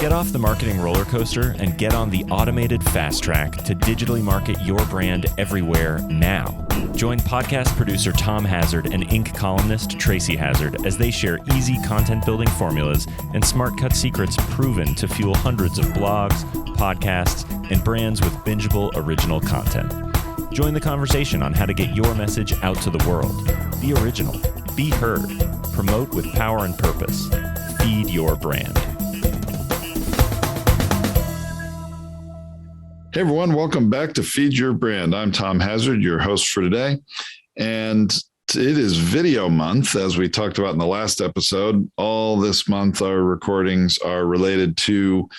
Get off the marketing roller coaster and get on the automated fast track to digitally market your brand everywhere now. Join podcast producer Tom Hazzard and Inc. columnist Tracy Hazzard as they share easy content building formulas and smart cut secrets proven to fuel hundreds of blogs, podcasts, and brands with bingeable original content. Join the conversation on how to get your message out to the world. Be original. Be heard. Promote with power and purpose. Feed your brand. Hey everyone, welcome back to Feed Your Brand. I'm Tom Hazzard, your host for today. And it is video month, as we talked about in the last episode. All this month, our recordings are related to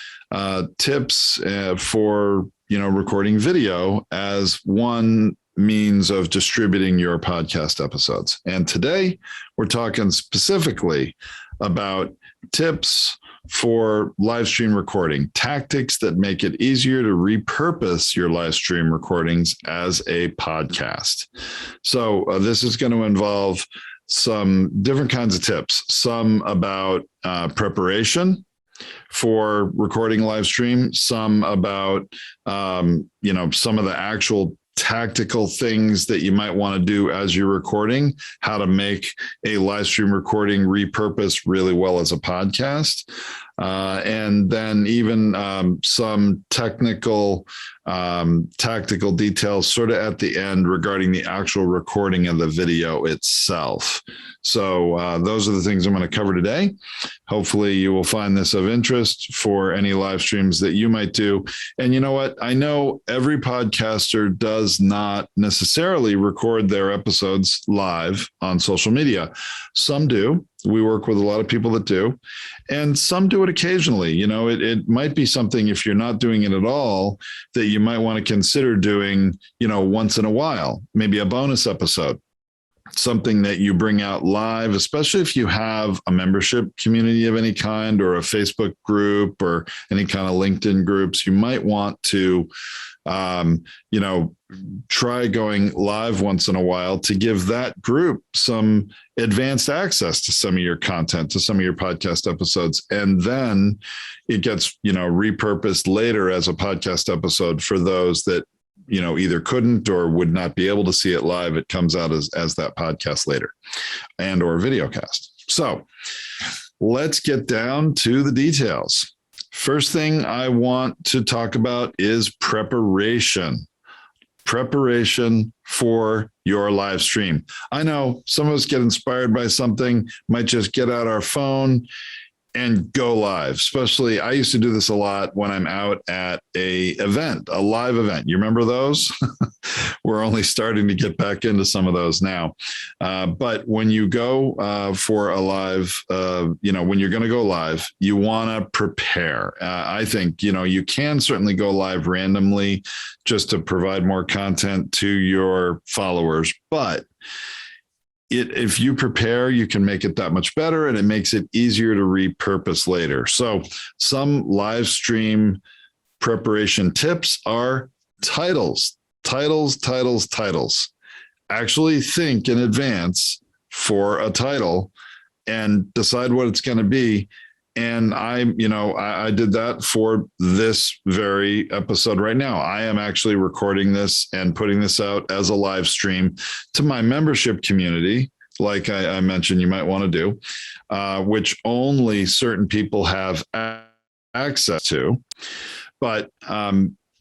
tips for recording video as one means of distributing your podcast episodes. And today, we're talking specifically about tips for live stream recording, tactics that make it easier to repurpose your live stream recordings as a podcast. So this is going to involve some different kinds of tips, some about preparation for recording live stream, some about, some of the actual tactical things that you might want to do as you're recording, how to make a live stream recording repurpose really well as a podcast. And then even some tactical details sort of at the end regarding the actual recording of the video itself. So those are the things I'm going to cover today. Hopefully you will find this of interest for any live streams that you might do. And you know what? I know every podcaster does not necessarily record their episodes live on social media. Some do. We work with a lot of people that do, and some do it occasionally. It might be something, if you're not doing it at all, that you might want to consider doing, once in a while, maybe a bonus episode, something that you bring out live, especially if you have a membership community of any kind or a Facebook group or any kind of LinkedIn groups. You might want to, try going live once in a while to give that group some advanced access to some of your content, to some of your podcast episodes. And then it gets, repurposed later as a podcast episode for those that, either couldn't or would not be able to see it live. It comes out as that podcast later and or videocast. So let's get down to the details. First thing I want to talk about is preparation. Preparation for your live stream. I know some of us get inspired by something, might just get out our phone and go live. Especially, I used to do this a lot when I'm out at a live event. You remember those? We're only starting to get back into some of those now. But when you go for a live, when you're going to go live, you want to prepare. I think, you can certainly go live randomly just to provide more content to your followers. But if you prepare, you can make it that much better, and it makes it easier to repurpose later. So some live stream preparation tips are titles. Actually think in advance for a title and decide what it's going to be. And I did that for this very episode right now. I am actually recording this and putting this out as a live stream to my membership community, like I mentioned you might want to do, which only certain people have access to. But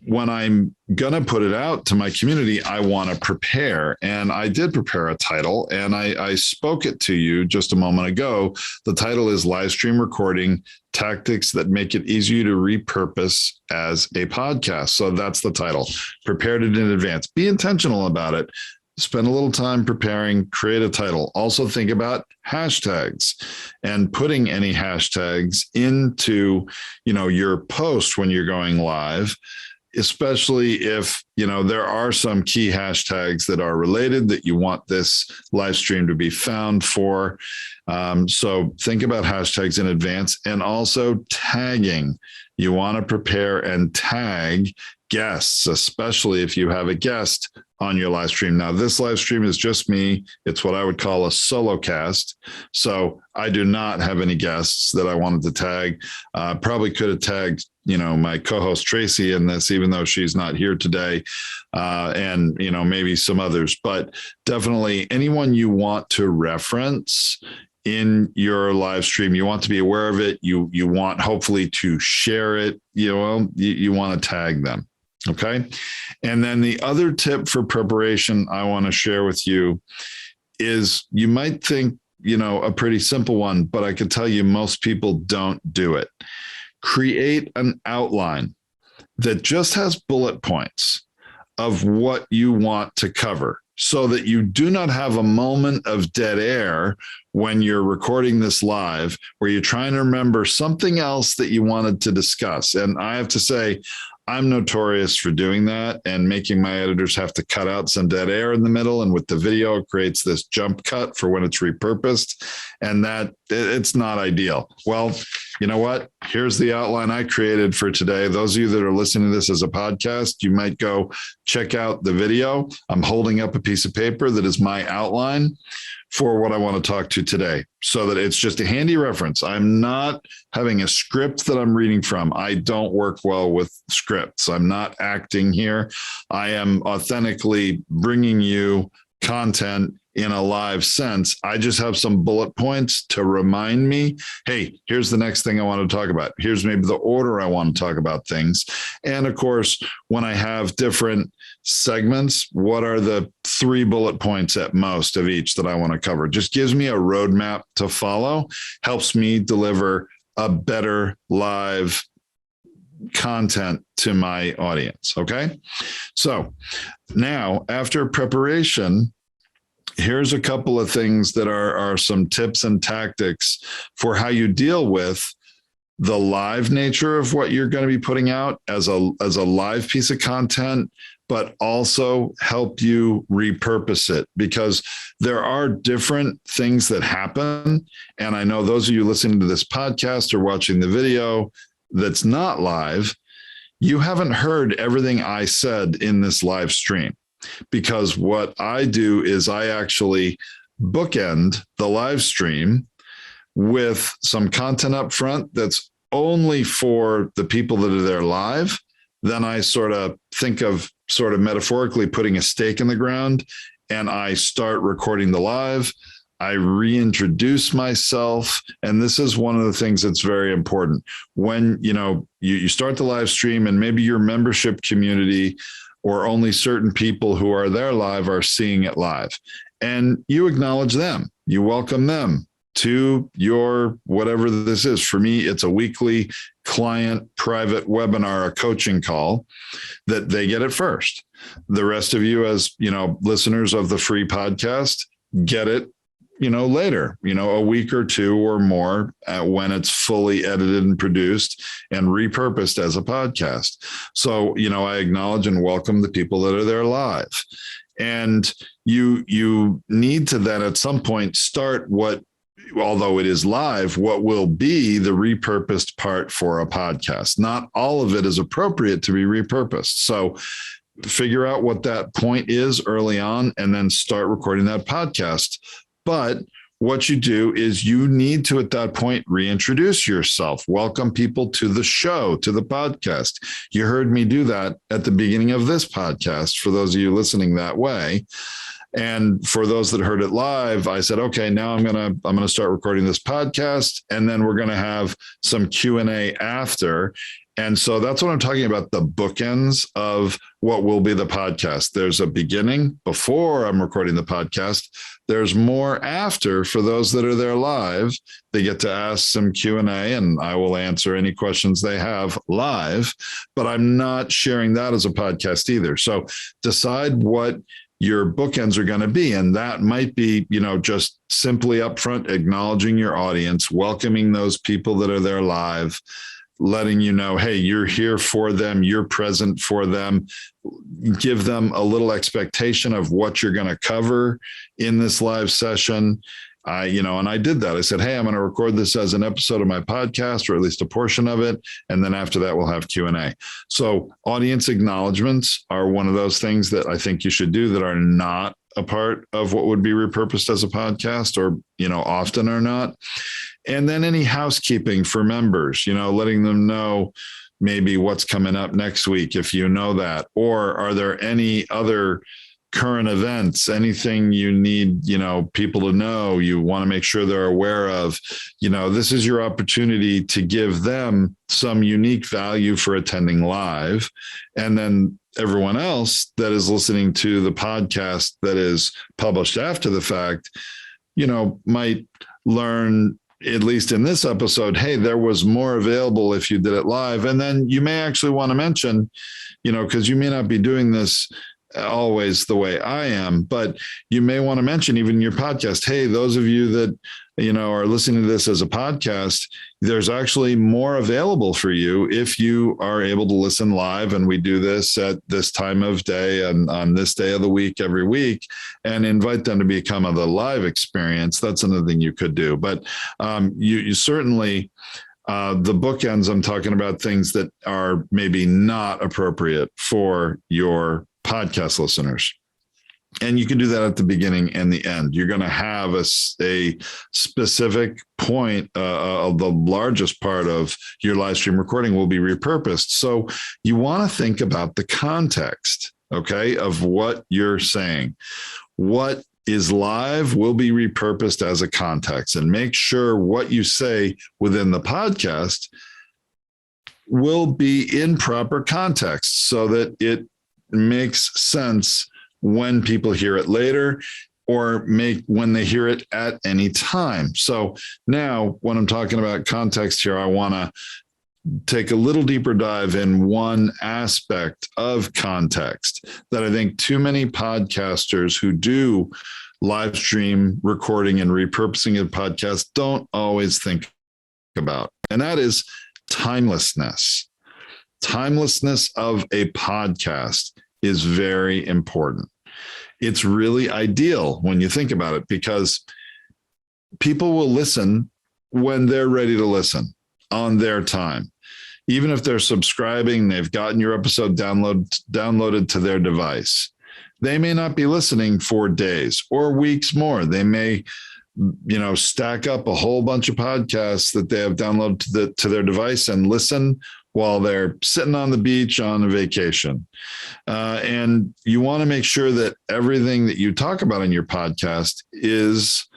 when I'm going to put it out to my community, I want to prepare. And I did prepare a title, and I spoke it to you just a moment ago. The title is Live Stream Recording Tactics That Make It Easier to Repurpose as a Podcast. So that's the title. Prepared it in advance. Be intentional about it. Spend a little time preparing, create a title. Also think about hashtags and putting any hashtags into, your post when you're going live, especially if, there are some key hashtags that are related that you want this live stream to be found for. So think about hashtags in advance, and also tagging. You want to prepare and tag guests, especially if you have a guest on your live stream. Now, this live stream is just me. It's what I would call a solo cast. So I do not have any guests that I wanted to tag. Probably could have tagged, my co-host Tracy in this, even though she's not here today. And, maybe some others, but definitely anyone you want to reference in your live stream, you want to be aware of it. You want hopefully to share it. You want to tag them. Okay. And then the other tip for preparation I want to share with you is, you might think, a pretty simple one, but I can tell you most people don't do it. Create an outline that just has bullet points of what you want to cover, so that you do not have a moment of dead air when you're recording this live, where you're trying to remember something else that you wanted to discuss. And I have to say, I'm notorious for doing that and making my editors have to cut out some dead air in the middle. And with the video, it creates this jump cut for when it's repurposed, and that it's not ideal. Well, you know what? Here's the outline I created for today. Those of you that are listening to this as a podcast, you might go check out the video. I'm holding up a piece of paper that is my outline for what I want to talk to today, so that it's just a handy reference. I'm not having a script that I'm reading from. I don't work well with scripts. I'm not acting here. I am authentically bringing you content in a live sense. I just have some bullet points to remind me, hey, here's the next thing I want to talk about. Here's maybe the order I want to talk about things. And of course, when I have different segments, what are the 3 bullet points at most of each that I want to cover? Just gives me a roadmap to follow, helps me deliver a better live content to my audience. Okay. So now, after preparation, here's a couple of things that are some tips and tactics for how you deal with the live nature of what you're going to be putting out as a live piece of content, but also help you repurpose it, because there are different things that happen. And I know those of you listening to this podcast or watching the video that's not live, you haven't heard everything I said in this live stream. Because what I do is I actually bookend the live stream with some content up front that's only for the people that are there live. Then I sort of think of metaphorically putting a stake in the ground, and I start recording the live. I reintroduce myself. And this is one of the things that's very important. When, you start the live stream, and maybe your membership community or only certain people who are there live are seeing it live, and you acknowledge them, you welcome them to your whatever this is. For me, it's a weekly client private webinar, a coaching call that they get it first. The rest of you, as listeners of the free podcast, get it later, a week or 2 or more, when it's fully edited and produced and repurposed as a podcast. So, I acknowledge and welcome the people that are there live. And you need to then at some point start although it is live, what will be the repurposed part for a podcast. Not all of it is appropriate to be repurposed. So figure out what that point is early on, and then start recording that podcast. But what you do is you need to, at that point, reintroduce yourself, welcome people to the show, to the podcast. You heard me do that at the beginning of this podcast, for those of you listening that way. And for those that heard it live, I said, okay, now I'm going to start recording this podcast, and then we're going to have some Q&A after. And so that's what I'm talking about, the bookends of what will be the podcast. There's a beginning before I'm recording the podcast. There's more after for those that are there live. They get to ask some Q&A, and I will answer any questions they have live, but I'm not sharing that as a podcast either. So decide what your bookends are going to be. And that might be, just simply upfront acknowledging your audience, welcoming those people that are there live, letting you know, hey, you're here for them, you're present for them. Give them a little expectation of what you're going to cover in this live session. And I did that. I said, hey, I'm going to record this as an episode of my podcast, or at least a portion of it. And then after that, we'll have Q&A. So audience acknowledgements are one of those things that I think you should do that are not a part of what would be repurposed as a podcast, or, often are not. And then any housekeeping for members, letting them know maybe what's coming up next week, if you know that, or are there any other current events, anything you need, people to know, you want to make sure they're aware of, this is your opportunity to give them some unique value for attending live. And then everyone else that is listening to the podcast that is published after the fact, might learn, at least in this episode, hey, there was more available if you did it live. And then you may actually want to mention, because you may not be doing this always the way I am, but you may want to mention even your podcast, hey, those of you that, are listening to this as a podcast, there's actually more available for you if you are able to listen live. And we do this at this time of day and on this day of the week, every week, and invite them to become the live experience. That's another thing you could do. But you certainly, the bookends, I'm talking about things that are maybe not appropriate for your podcast listeners. And you can do that at the beginning and the end. You're going to have a specific point. The largest part of your live stream recording will be repurposed. So you want to think about the context, okay, of what you're saying. What is live will be repurposed as a context, and make sure what you say within the podcast will be in proper context so that it makes sense when people hear it later, or when they hear it at any time. So now when I'm talking about context here, I want to take a little deeper dive in one aspect of context that I think too many podcasters who do live stream recording and repurposing of podcasts don't always think about. And that is timelessness. Timelessness of a podcast is very important. It's really ideal when you think about it, because people will listen when they're ready to listen on their time. Even if they're subscribing, they've gotten your episode downloaded to their device. They may not be listening for days or weeks more. They may, stack up a whole bunch of podcasts that they have downloaded to their device and listen while they're sitting on the beach on a vacation. And you want to make sure that everything that you talk about in your podcast is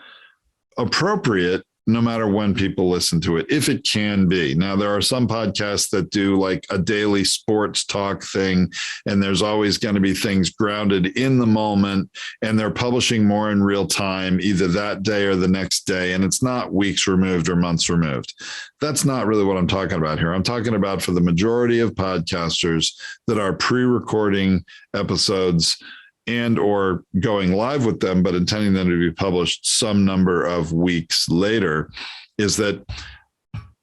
appropriate no matter when people listen to it, if it can be. Now, there are some podcasts that do like a daily sports talk thing, and there's always going to be things grounded in the moment, and they're publishing more in real time, either that day or the next day, and it's not weeks removed or months removed. That's not really what I'm talking about here. I'm talking about for the majority of podcasters that are pre-recording episodes and or going live with them, but intending them to be published some number of weeks later, is that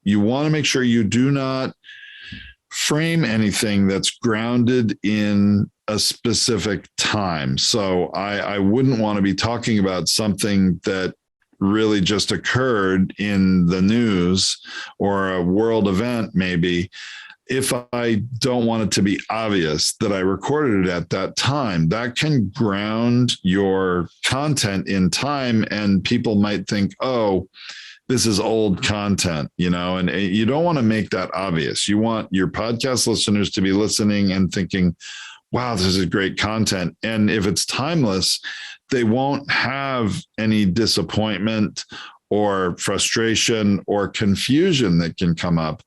you want to make sure you do not frame anything that's grounded in a specific time. So I wouldn't want to be talking about something that really just occurred in the news or a world event, maybe, if I don't want it to be obvious that I recorded it at that time. That can ground your content in time, and people might think, oh, this is old content, and you don't want to make that obvious. You want your podcast listeners to be listening and thinking, wow, this is great content. And if it's timeless, they won't have any disappointment or frustration or confusion that can come up.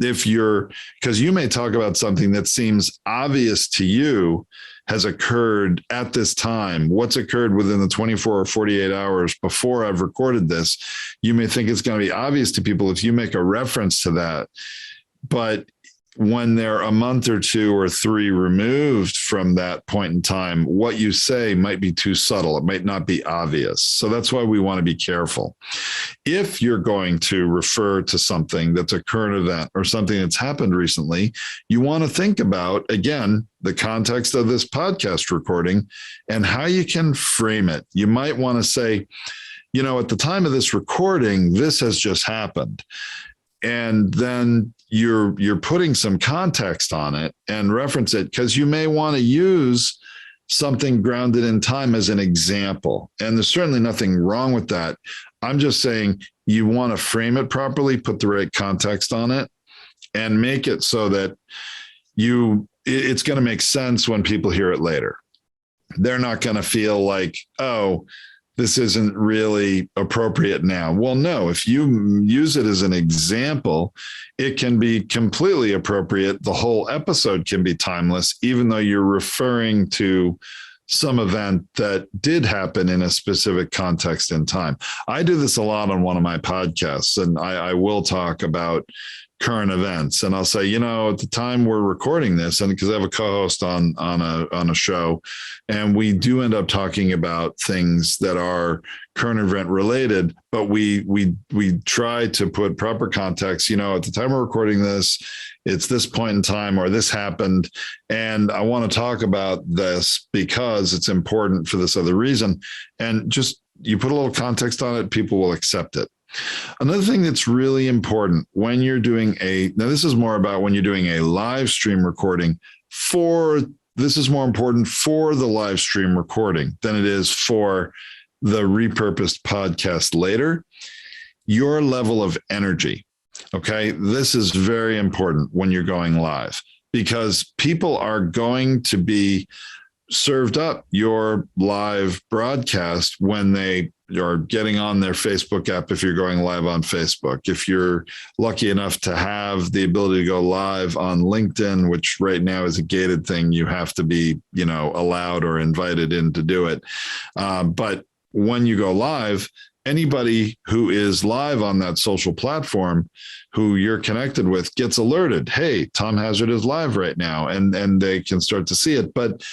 Because you may talk about something that seems obvious to you has occurred at this time. What's occurred within the 24 or 48 hours before I've recorded this, you may think it's going to be obvious to people if you make a reference to that. But when they're a month or two or three removed from that point in time, what you say might be too subtle. It might not be obvious. So that's why we want to be careful. If you're going to refer to something that's a current event or something that's happened recently, you want to think about, again, the context of this podcast recording and how you can frame it. You might want to say, at the time of this recording, this has just happened. And then you're putting some context on it and reference it, because you may want to use something grounded in time as an example. And there's certainly nothing wrong with that. I'm just saying you want to frame it properly, put the right context on it, and make it so that it's going to make sense when people hear it later. They're not going to feel like, oh, this isn't really appropriate now. Well, no, if you use it as an example, it can be completely appropriate. The whole episode can be timeless, even though you're referring to some event that did happen in a specific context and time. I do this a lot on one of my podcasts, and I will talk about current events, and I'll say, at the time we're recording this, and because I have a co-host on a show, and we do end up talking about things that are current event related, but we try to put proper context. At the time we're recording this, it's this point in time, or this happened, and I want to talk about this because it's important for this other reason. And just, you put a little context on it, people will accept it. Another thing that's really important when you're doing now this is more about when you're doing a live stream recording, this is more important for the live stream recording than it is for the repurposed podcast later, your level of energy. Okay. This is very important when you're going live, because people are going to be served up your live broadcast when they are getting on their Facebook app. If you're going live on Facebook, if you're lucky enough to have the ability to go live on LinkedIn, which right now is a gated thing, you have to be, allowed or invited in to do it. But when you go live, anybody who is live on that social platform who you're connected with gets alerted. Hey, Tom Hazzard is live right now, and they can start to see it. But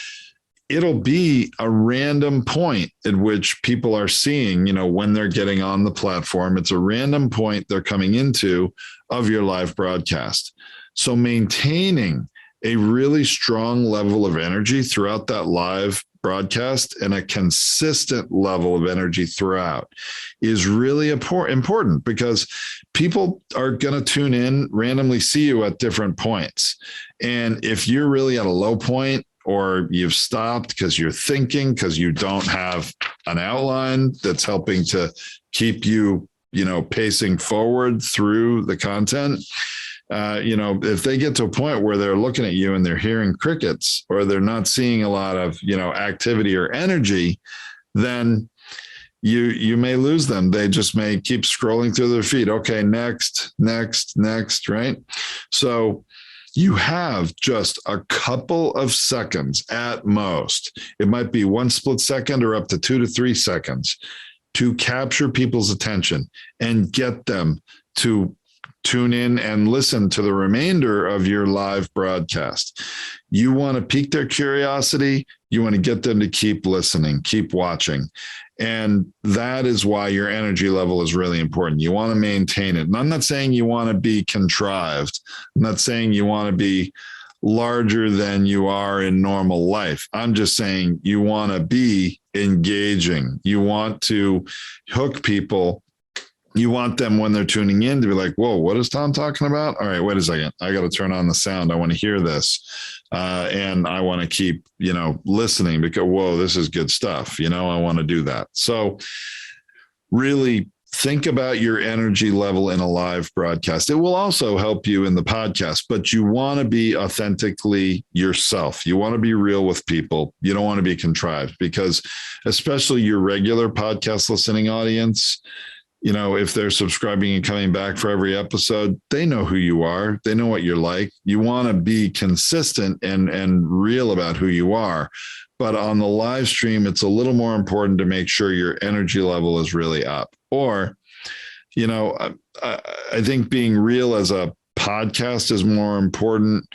it'll be a random point at which people are seeing, when they're getting on the platform. It's a random point they're coming into of your live broadcast. So maintaining a really strong level of energy throughout that live broadcast, and a consistent level of energy throughout, is really important, because people are going to tune in, randomly see you at different points. And if you're really at a low point, or you've stopped because you're thinking, because you don't have an outline that's helping to keep you, pacing forward through the content. If they get to a point where they're looking at you and they're hearing crickets, or they're not seeing a lot of, activity or energy, then you may lose them. They just may keep scrolling through their feed. Okay, next, right? So you have just a couple of seconds at most. It might be 1 split second or up to 2 to 3 seconds to capture people's attention and get them to tune in and listen to the remainder of your live broadcast. You want to pique their curiosity. You want to get them to keep listening, keep watching. And that is why your energy level is really important. You want to maintain it. And I'm not saying you want to be contrived. I'm not saying you want to be larger than you are in normal life. I'm just saying you want to be engaging. You want to hook people. You want them, when they're tuning in, to be like, whoa, what is Tom talking about? All right, wait a second. I got to turn on the sound. I want to hear this. And I want to keep, listening, because, whoa, this is good stuff. I want to do that. So really think about your energy level in a live broadcast. It will also help you in the podcast, but you want to be authentically yourself. You want to be real with people. You don't want to be contrived, because especially your regular podcast listening audience, if they're subscribing and coming back for every episode, they know who you are. They know what you're like. You want to be consistent and real about who you are. But on the live stream, it's a little more important to make sure your energy level is really up. Or, I think being real as a podcast is more important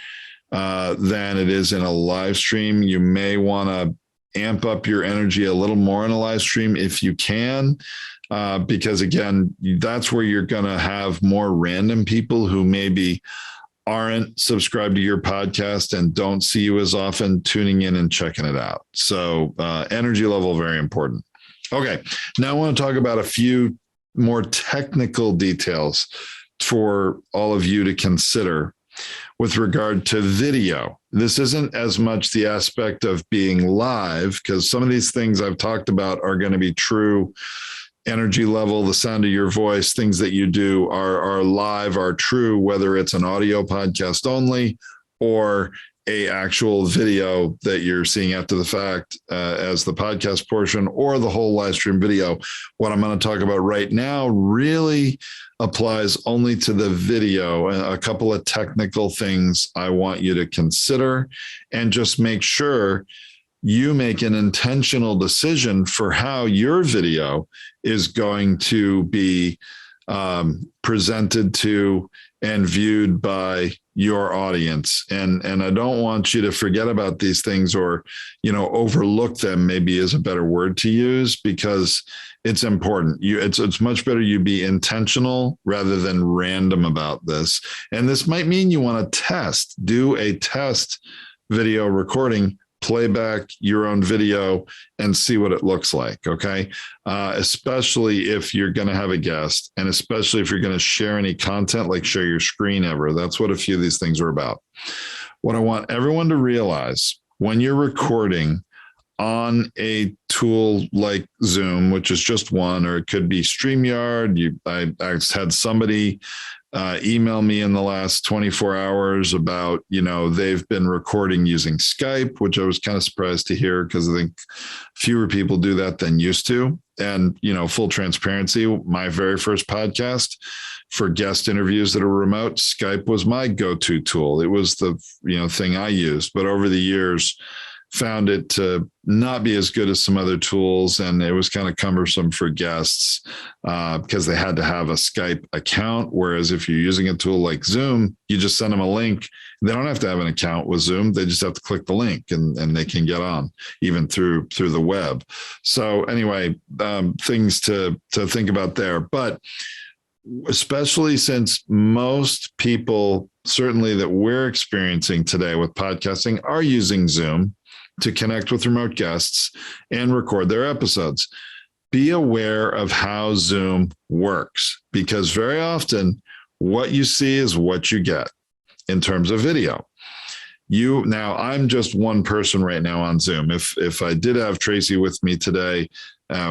than it is in a live stream. You may want to amp up your energy a little more in a live stream if you can. Because again, that's where you're going to have more random people who maybe aren't subscribed to your podcast and don't see you as often tuning in and checking it out. So energy level, very important. Okay. Now I want to talk about a few more technical details for all of you to consider with regard to video. This isn't as much the aspect of being live, because some of these things I've talked about are going to be true. Energy level, the sound of your voice, things that you do are live, are true, whether it's an audio podcast only or a actual video that you're seeing after the fact as the podcast portion, or the whole live stream video. What I'm going to talk about right now really applies only to the video. A couple of technical things I want you to consider, and just make sure you make an intentional decision for how your video is going to be presented to and viewed by your audience. And I don't want you to forget about these things, or, overlook them, maybe is a better word to use, because it's important. It's much better you be intentional rather than random about this. And this might mean you want to do a test video recording, play back your own video and see what it looks like. Okay. Especially if you're going to have a guest, and especially if you're going to share any content, like share your screen ever. That's what a few of these things are about. What I want everyone to realize when you're recording on a tool like Zoom, which is just one, or it could be StreamYard. I had somebody email me in the last 24 hours about, they've been recording using Skype, which I was kind of surprised to hear, because I think fewer people do that than used to. And, full transparency, my very first podcast for guest interviews that are remote, Skype was my go-to tool. It was the, thing I used, but over the years, found it to not be as good as some other tools. And it was kind of cumbersome for guests because they had to have a Skype account. Whereas if you're using a tool like Zoom, you just send them a link. They don't have to have an account with Zoom. They just have to click the link and they can get on even through the web. So anyway, things to think about there. But especially since most people, certainly that we're experiencing today with podcasting, are using Zoom to connect with remote guests and record their episodes. Be aware of how Zoom works, because very often what you see is what you get in terms of video. Now, I'm just one person right now on Zoom. If I did have Tracy with me today,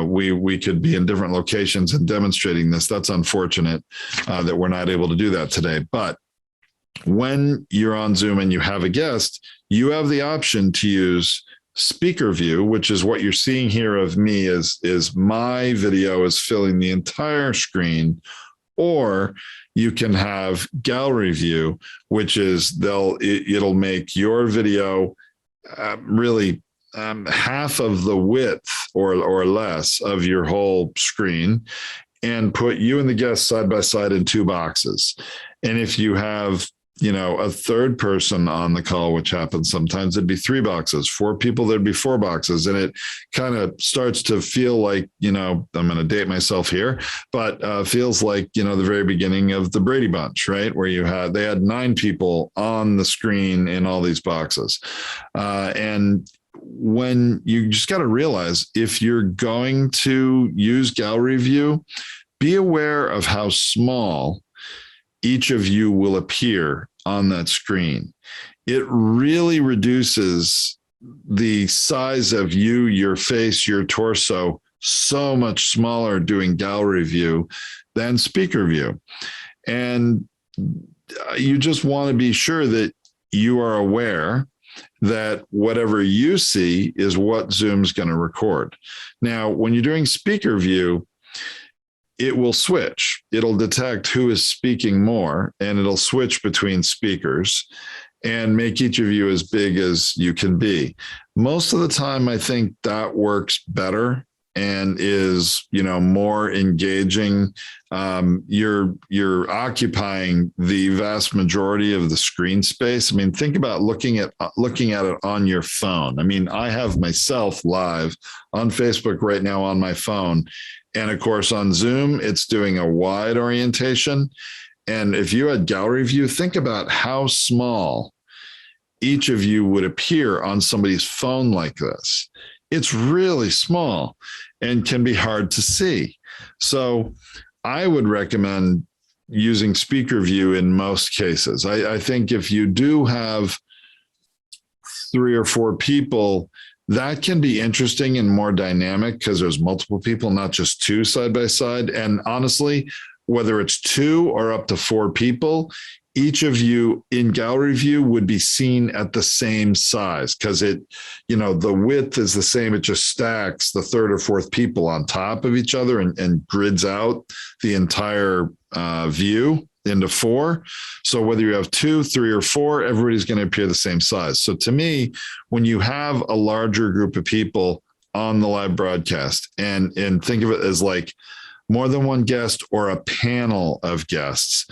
we could be in different locations and demonstrating this. That's unfortunate that we're not able to do that today. But when you're on Zoom and you have a guest, you have the option to use speaker view, which is what you're seeing here of me is my video is filling the entire screen, or you can have gallery view, which is it'll make your video really half of the width or less of your whole screen, and put you and the guest side by side in two boxes. And if you have a third person on the call, which happens sometimes, it'd be three boxes. Four people, there'd be four boxes. And it kind of starts to feel like, I'm going to date myself here, but feels like, the very beginning of the Brady Bunch, right? Where they had 9 people on the screen in all these boxes. And when you just got to realize, if you're going to use gallery view, be aware of how small each of you will appear on that screen. It really reduces the size of you, your face, your torso, so much smaller doing gallery view than speaker view. And you just want to be sure that you are aware that whatever you see is what Zoom's going to record. Now, when you're doing speaker view, it will switch. It'll detect who is speaking more, and it'll switch between speakers and make each of you as big as you can be. Most of the time, I think that works better and is, more engaging. You're occupying the vast majority of the screen space. I mean, think about looking at it on your phone. I mean, I have myself live on Facebook right now on my phone. And of course, on Zoom, it's doing a wide orientation. And if you had gallery view, think about how small each of you would appear on somebody's phone like this. it's really small and can be hard to see. So I would recommend using speaker view in most cases. I think if you do have 3 or 4 people, that can be interesting and more dynamic because there's multiple people, not just 2 side by side. And honestly, whether it's 2 or up to 4 people, each of you in gallery view would be seen at the same size because it, the width is the same. It just stacks the 3rd or 4th people on top of each other and grids out the entire view into 4. So whether you have 2, 3, or 4, everybody's going to appear the same size. So to me, when you have a larger group of people on the live broadcast and think of it as like more than one guest or a panel of guests,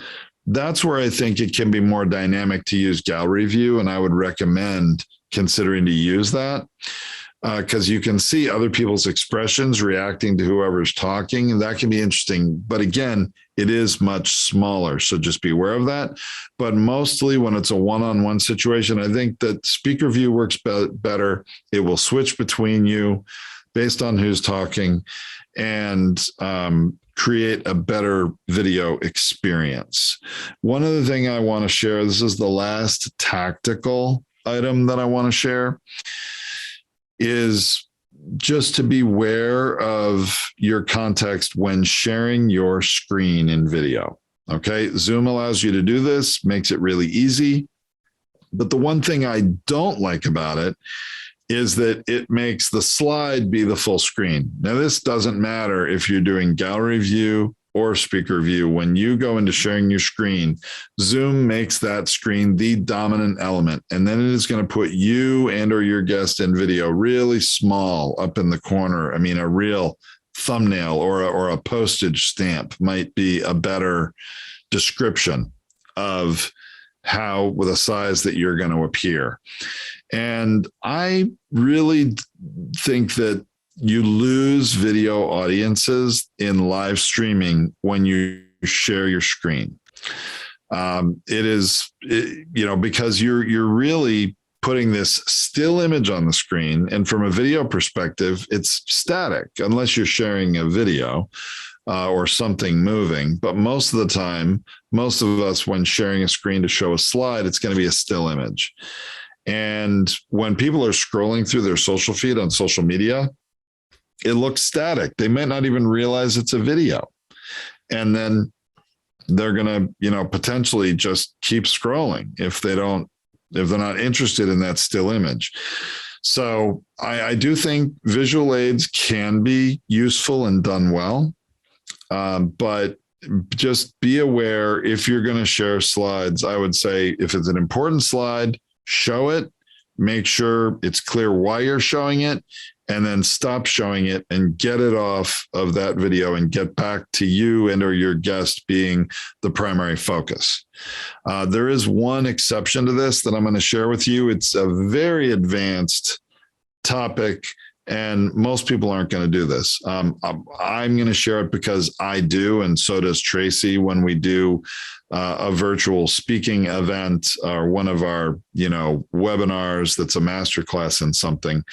that's where I think it can be more dynamic to use gallery view. And I would recommend considering to use that because you can see other people's expressions reacting to whoever's talking. And that can be interesting. But again, it is much smaller. So just be aware of that. But mostly when it's a one-on-one situation, I think that speaker view works better. It will switch between you based on who's talking and create a better video experience. One other thing I want to share, this is the last tactical item that I want to share, is just to be aware of your context when sharing your screen in video. Okay, Zoom allows you to do this, makes it really easy. But the one thing I don't like about it is that it makes the slide be the full screen. Now, this doesn't matter if you're doing gallery view or speaker view. When you go into sharing your screen, Zoom makes that screen the dominant element. And then it is going to put you and or your guest in video really small up in the corner. I mean, a real thumbnail or a postage stamp might be a better description of how, with a size that you're going to appear. And I really think that you lose video audiences in live streaming when you share your screen. Because you're really putting this still image on the screen. And from a video perspective, it's static unless you're sharing a video or something moving. But most of the time, most of us, when sharing a screen to show a slide, it's going to be a still image. And when people are scrolling through their social feed on social media, it looks static. They might not even realize it's a video. And then they're going to, potentially just keep scrolling if they're not interested in that still image. So I do think visual aids can be useful and done well. But just be aware if you're going to share slides, I would say if it's an important slide, show it, make sure it's clear why you're showing it, and then stop showing it and get it off of that video and get back to you and or your guest being the primary focus. There is one exception to this that I'm going to share with you. It's a very advanced topic, and most people aren't going to do this. I'm going to share it because I do, and so does Tracy when we do a virtual speaking event or one of our, webinars that's a masterclass in something.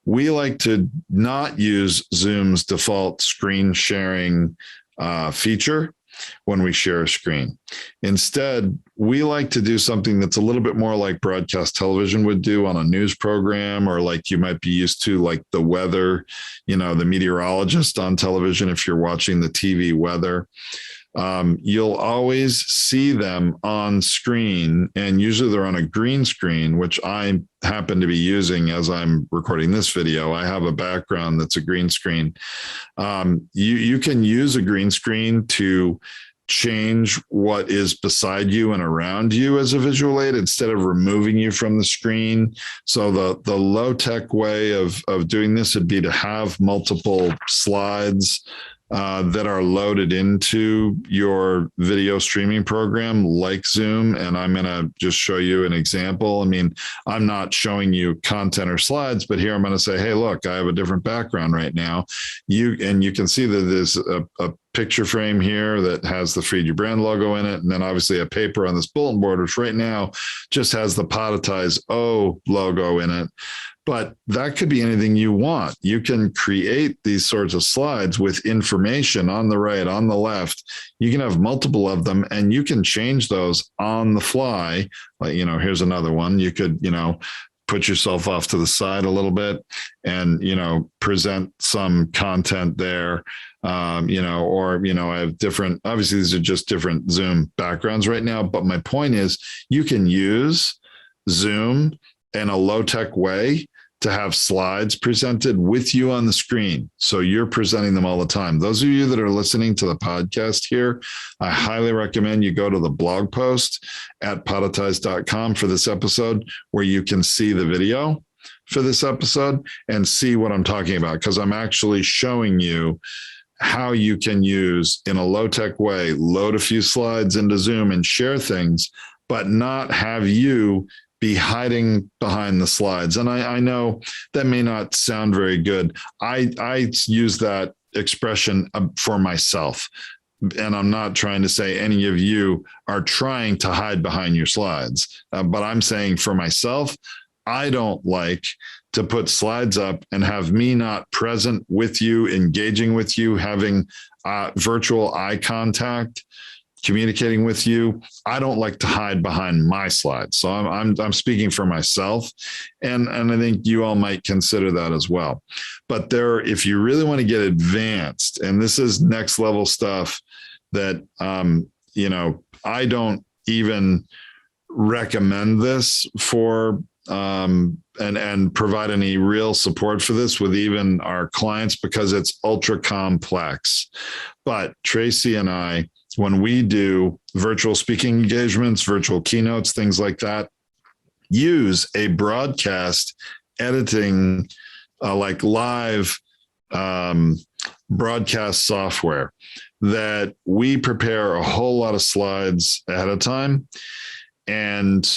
We like to not use Zoom's default screen sharing feature when we share a screen. Instead, we like to do something that's a little bit more like broadcast television would do on a news program, or like you might be used to, like the weather, the meteorologist on television, if you're watching the TV weather. You'll always see them on screen, and usually they're on a green screen, which I happen to be using as I'm recording this video. I have a background that's a green screen. You can use a green screen to change what is beside you and around you as a visual aid instead of removing you from the screen. So the low-tech way of doing this would be to have multiple slides that are loaded into your video streaming program like Zoom. And I'm going to just show you an example. I mean, I'm not showing you content or slides, but here I'm going to say, hey, look, I have a different background right now. You can see that there's a picture frame here that has the Feed Your Brand logo in it. And then obviously a paper on this bulletin board, which right now just has the Podetize O logo in it. But that could be anything you want. You can create these sorts of slides with information on the right, on the left. You can have multiple of them, and you can change those on the fly. Like, here's another one. You could, put yourself off to the side a little bit and, present some content there. I have different, obviously these are just different Zoom backgrounds right now, but my point is you can use Zoom in a low-tech way to have slides presented with you on the screen. So you're presenting them all the time. Those of you that are listening to the podcast here, I highly recommend you go to the blog post at podetize.com for this episode, where you can see the video for this episode and see what I'm talking about, because I'm actually showing you how you can use, in a low-tech way, load a few slides into Zoom and share things, but not have you be hiding behind the slides. And I know that may not sound very good. I use that expression for myself. And I'm not trying to say any of you are trying to hide behind your slides, but I'm saying for myself, I don't like to put slides up and have me not present with you, engaging with you, having virtual eye contact, communicating with you. I don't like to hide behind my slides. So I'm speaking for myself. And I think you all might consider that as well. But if you really want to get advanced, and this is next level stuff that, I don't even recommend this for, and provide any real support for this with even our clients, because it's ultra complex. But Tracy and I, when we do virtual speaking engagements, virtual keynotes, things like that, use a broadcast editing, like live broadcast software that we prepare a whole lot of slides ahead of time. And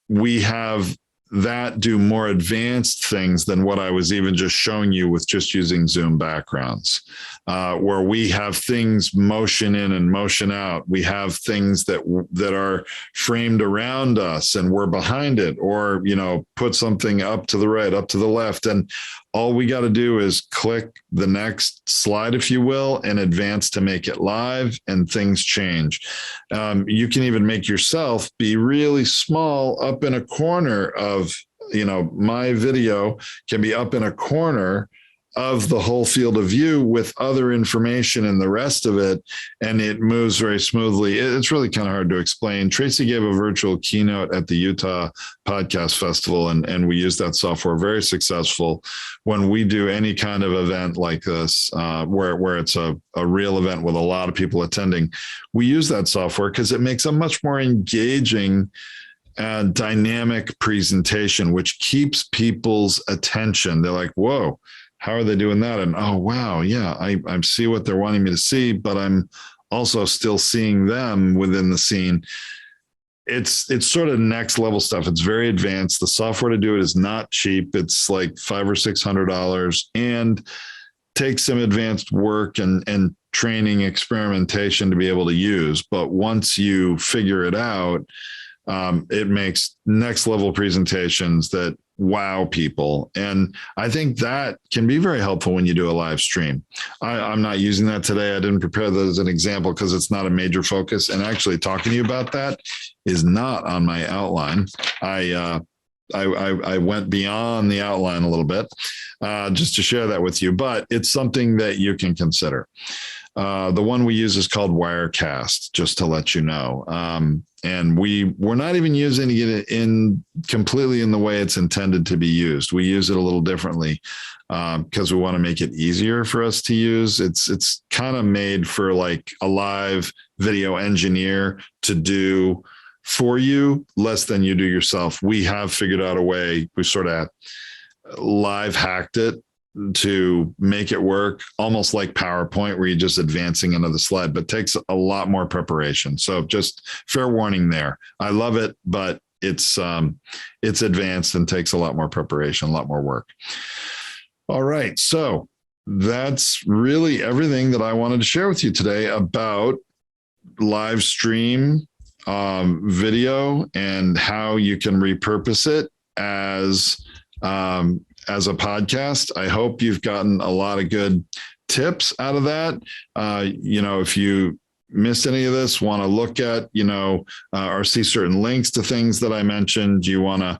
we have that do more advanced things than what I was even just showing you with just using Zoom backgrounds, where we have things motion in and motion out. We have things that are framed around us and we're behind it, or, put something up to the right, up to the left. And all we got to do is click the next slide, if you will, and advance to make it live, and things change. You can even make yourself be really small up in a corner of, my video can be up in a corner of the whole field of view with other information and the rest of it, and it moves very smoothly. It's really kind of hard to explain. Tracy gave a virtual keynote at the Utah Podcast Festival, and we use that software. Very successful. When we do any kind of event like this, where it's a real event with a lot of people attending, we use that software because it makes a much more engaging and dynamic presentation, which keeps people's attention. They're like, whoa, how are they doing that? And, oh, wow, yeah, I see what they're wanting me to see, but I'm also still seeing them within the scene. It's sort of next level stuff. It's very advanced. The software to do it is not cheap. It's like $500 or $600 and takes some advanced work and training, experimentation to be able to use. But once you figure it out, it makes next level presentations that wow people. And I think that can be very helpful when you do a live stream. I'm not using that today. I didn't prepare that as an example because it's not a major focus. And actually talking to you about that is not on my outline. I went beyond the outline a little bit just to share that with you, but it's something that you can consider. The one we use is called Wirecast, just to let you know. And we're not even using it in completely in the way it's intended to be used. We use it a little differently because we want to make it easier for us to use. It's kind of made for like a live video engineer to do for you less than you do yourself. We have figured out a way. We sort of live hacked it to make it work almost like PowerPoint, where you're just advancing another slide, but takes a lot more preparation. So just fair warning there. I love it, but it's advanced and takes a lot more preparation, a lot more work. All right. So that's really everything that I wanted to share with you today about live stream video and how you can repurpose it as as a podcast. I hope you've gotten a lot of good tips out of that. If you missed any of this, want to look at, or see certain links to things that I mentioned, you want to,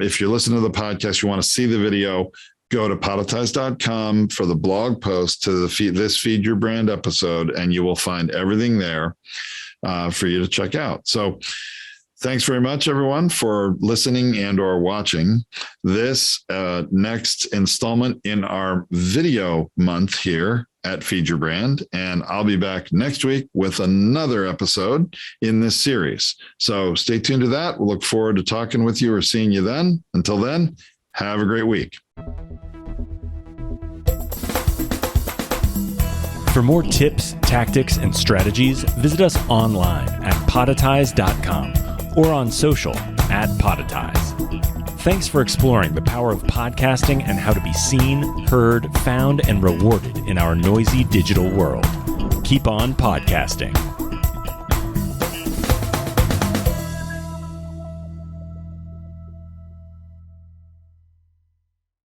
if you're listening to the podcast, you want to see the video, go to podetize.com for the blog post to this Feed Your Brand episode, and you will find everything there for you to check out. So thanks very much, everyone, for listening and or watching this next installment in our video month here at Feed Your Brand. And I'll be back next week with another episode in this series. So stay tuned to that. We'll look forward to talking with you or seeing you then. Until then, have a great week. For more tips, tactics, and strategies, visit us online at podetize.com or on social at Podetize. Thanks for exploring the power of podcasting and how to be seen, heard, found, and rewarded in our noisy digital world. Keep on podcasting.